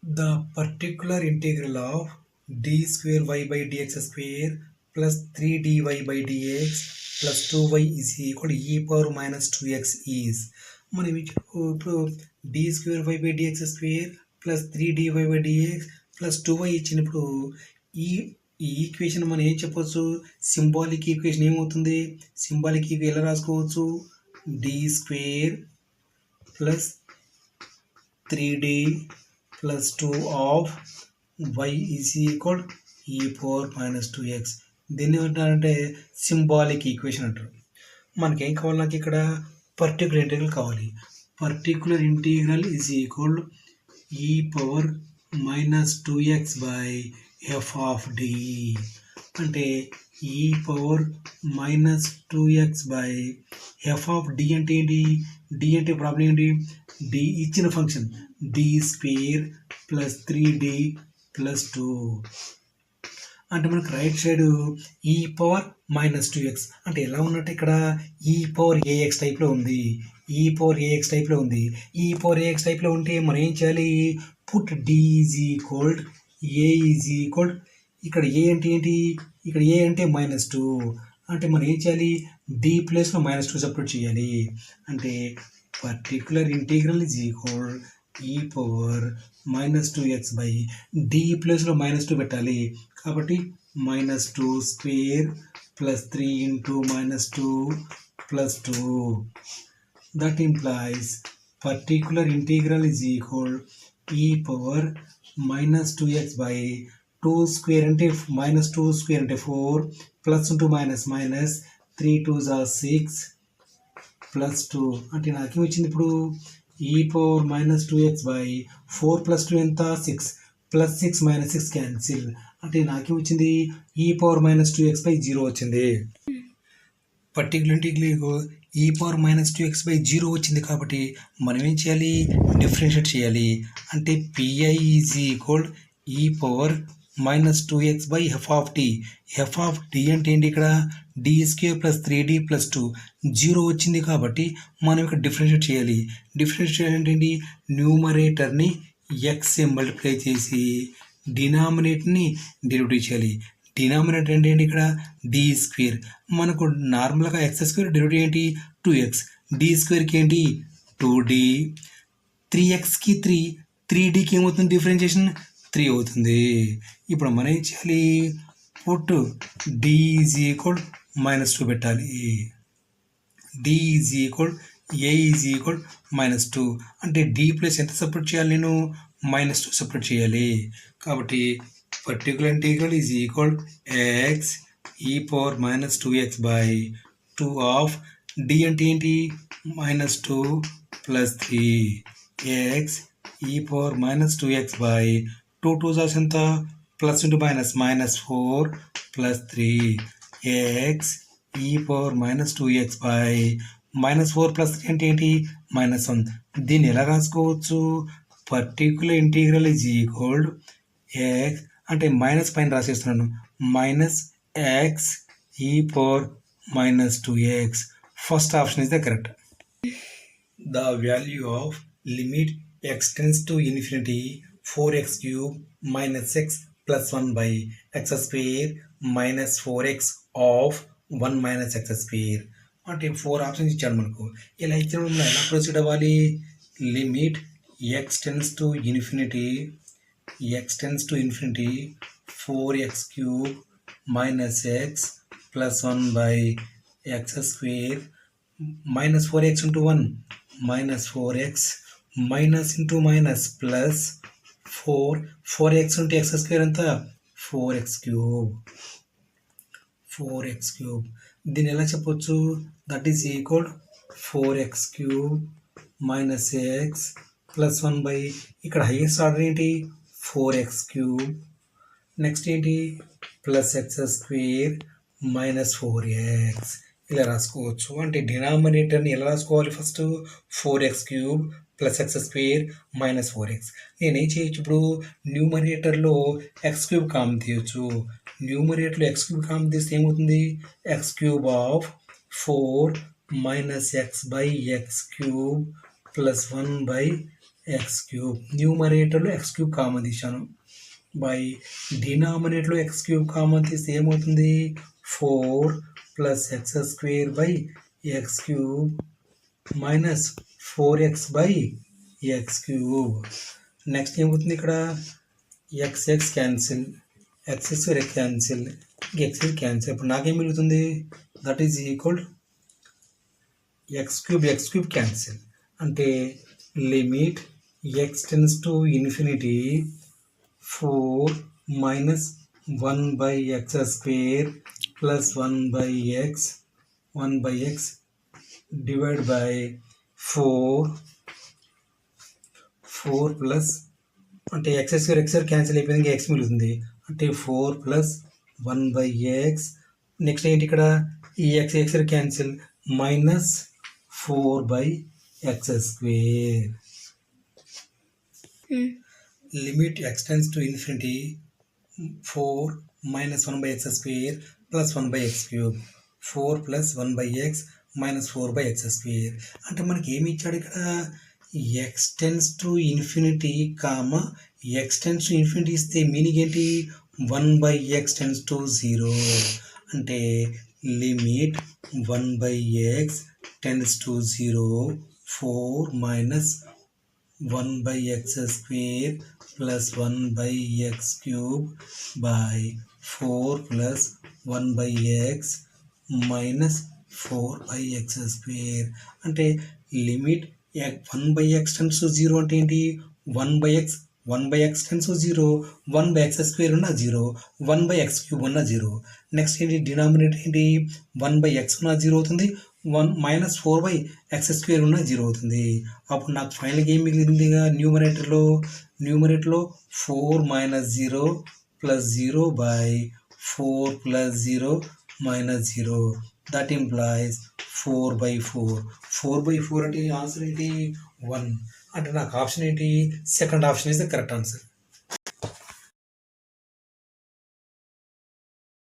The particular integral of d square y by dx square plus 3dy by dx plus 2y is equal to e power minus 2x is మనం ఇప్పుడు d square y by dx square plus 3dy by dx plus 2y ఇచ్చినప్పుడు ఈ equation మనం ఏం చెప్పొచ్చు, symbolic equation ఏమవుతుంది, symbolic equation ఎలా రాసుకోవచ్చు, d square plus 3d plus 2 of y is equal e power minus 2x. దీన్ని ఏమంటారంటే సింబాలిక్ ఈక్వేషన్ అంటారు. మనకేం కావాలి, నాకు ఇక్కడ పర్టికులర్ ఇంటిగ్రల్ కావాలి. Particular integral is equal e power minus 2x by F of D. అంటే e power minus 2x by F of D అంటే ఏంటి, డి అంటే ప్రాబ్లం ఏంటి, డి ఇచ్చిన function d square plus 3d plus 2 అంటే మనకు right side e power minus 2x అంటే ఎలా ఉన్నట్టు, ఇక్కడ ఈ పవర్ ఏఎక్స్ టైప్లో ఉంది, ఈ పవర్ ఏఎక్స్ టైప్లో ఉంది. ఈ పవర్ ఏఎక్స్ టైప్లో ఉంటే మనం ఏం చేయాలి, put D is equal A is equal, ఇక్కడ ఏ అంటే ఏంటి, ఇక్కడ ఏ అంటే -2 అంటే మనం ఏం చేయాలి, డి ప్లేస్లో -2 సపరేట్ చేయాలి. అంటే particular integral is equal e power -2x by D ప్లేస్లో -2 పెట్టాలి. కాబట్టి -2 square plus 3 into -2 plus 2. That implies particular integral is equal e power -2x by 2 square అంటే -2 స్క్వేర్ అంటే 4 plus into minus 3 2s are 6 plus 2 అంటే నాకేం వచ్చింది ఇప్పుడు ఈ పవర్ -2x బై 4 ప్లస్ 2 ఎంత 6 ప్లస్ 6 మైనస్ 6 క్యాన్సిల్ అంటే నాకేం వచ్చింది, ఈ పవర్ -2x బై 0 వచ్చింది. Particular integral e power -2x by 0 వచ్చింది కాబట్టి మనం ఏం చేయాలి, డిఫరెన్షియేట్ చేయాలి. అంటే PI is equal e power -2x by F of D. F of D అంటే ఏంటి, ఇక్కడ D square plus 3d plus 2 0 వచ్చింది కాబట్టి మనం ఇక్కడ డిఫరెన్షియేట్ చేయాలి. డిఫరెన్షియేట్ చేయాలంటే ఏంటి, న్యూమరేటర్ని ఎక్స్ మల్టిప్లై చేసి డినామినేటర్ని డెరివేటివ్ చేయాలి. డినామినేటర్ అంటే ఏంటి, ఇక్కడ డి స్క్వేర్, మనకు నార్మల్గా ఎక్స్ స్క్వేర్ డెరివేటివ్ ఏంటి 2x, డి స్క్వేర్కి ఏంటి 2d, 3xకి 3, 3dకి ఏమవుతుంది డిఫరెన్షియేషన్ 3 అవుతుంది. ఇప్పుడు మనం ఏం చేయాలి, పుట్ డి ఈజ్ ఈక్వల్ -2 పెట్టాలి. D is equal A is equal -2 అంటే డి ప్లస్ ఎంత సపరేట్ చేయాలి, నేను -2 సపరేట్ చేయాలి. కాబట్టి particular integral is equal x e power -2x by 2 of D అంటే ఏంటి -2 plus 3 x e power -2x by 2 2s are ఎంత plus into -4 plus 3 x e power -2x by -4 plus 3 అంటే ఏంటి -1. దీన్ని ఎలా రాసుకోవచ్చు, particular integral is equal x అంటే minus పైన రాసేస్తున్నాను, -x e power -2x. First option is the correct. The value of limit x tends to infinity 4x cube minus x plus 1 by x square minus 4x of 1 minus x square అంటే 4 options ఇచ్చాడు మనకు. ఇలా ఇచ్చిన ఎలా proceed అవ్వాలి, limit x tends to infinity 4x cube minus x plus 1 by x square minus 4x into 1 minus 4x minus into minus plus 4x ఉంటే X square ఎంత 4x cube. దీన్ని ఎలా చెప్పొచ్చు, that is equal 4x cube minus X plus 1 by ఇక్కడ highest order ఏంటి 4x cube, next ఏంటి plus x square minus 4x. ఇలా రాసుకోవచ్చు. అంటే డినామినేటర్ని ఎలా రాసుకోవాలి, first 4x cube plus x square minus 4x. నేనేం చేయొచ్చు, ఇప్పుడు న్యూమరేటర్లో ఎక్స్ క్యూబ్ కామన్ తీయచ్చు. న్యూమరేటర్లో ఎక్స్ క్యూబ్ కామన్ తీస్తే ఏమవుతుంది, x cube of 4 minus x by x cube plus 1 by x cube. న్యూమరేటర్లో ఎక్స్ క్యూబ్ కామన్ తీశాను. బై డినామినేటర్లో ఎక్స్ క్యూబ్ కామన్ తీస్తే ఏమవుతుంది? 4 plus x square by x cube minus 4x by x cube. Next ఏమవుతుంది ఇక్కడ? X cancel, x square cancel, x cancel. ఇప్పుడు నాకేం మిగులుతుంది? That is equal x cube cancel. అంటే limit x tends to infinity 4 minus 1 by x square plus 1 by X divide by 4 plus అంటే X square cancel అయిపోయింది, X మిగులుతుంది. అంటే 4 plus 1 by X. Next ఏంటి ఇక్కడ? ఈ X cancel minus 4 by x square. Limit x tends to infinity 4 minus 1 by x square plus 1 by x cube. 4 plus 1 by x minus 4 by x square. అంటే మనకి ఏమి ఇచ్చాడు ఇక్కడ? X tends to infinity comma X tends to infinity ఇస్తే meaning ఏంటి? 1 by x tends to 0. అంటే limit 1 by x tends to 0 4 minus 1 by x square plus 1 by x cube by 4 plus 1 by x minus 4 by x square. అంటే limit 1 by x tends to 0 అంటే ఏంటి? 1 by x tends to 0, 1 by x square ఉన్న 0, 1 by x cube ఉన్న 0. Next ఏంటి? Denominator ఏంటి? 1 by X ఉన్న 0 అవుతుంది, 1 minus 4 by x square ఉన్న 0 అవుతుంది. అప్పుడు నాకు ఫైనల్గా ఏం మిగిలింది? న్యూమరేటర్లో 4 minus 0 plus 0 by 4 plus 0 minus 0. That implies 4 by 4. 4 by 4 అంటే ఆన్సర్ ఏంటి? 1. అంటే నాకు ఆప్షన్ ఏంటి? Second option is the correct answer.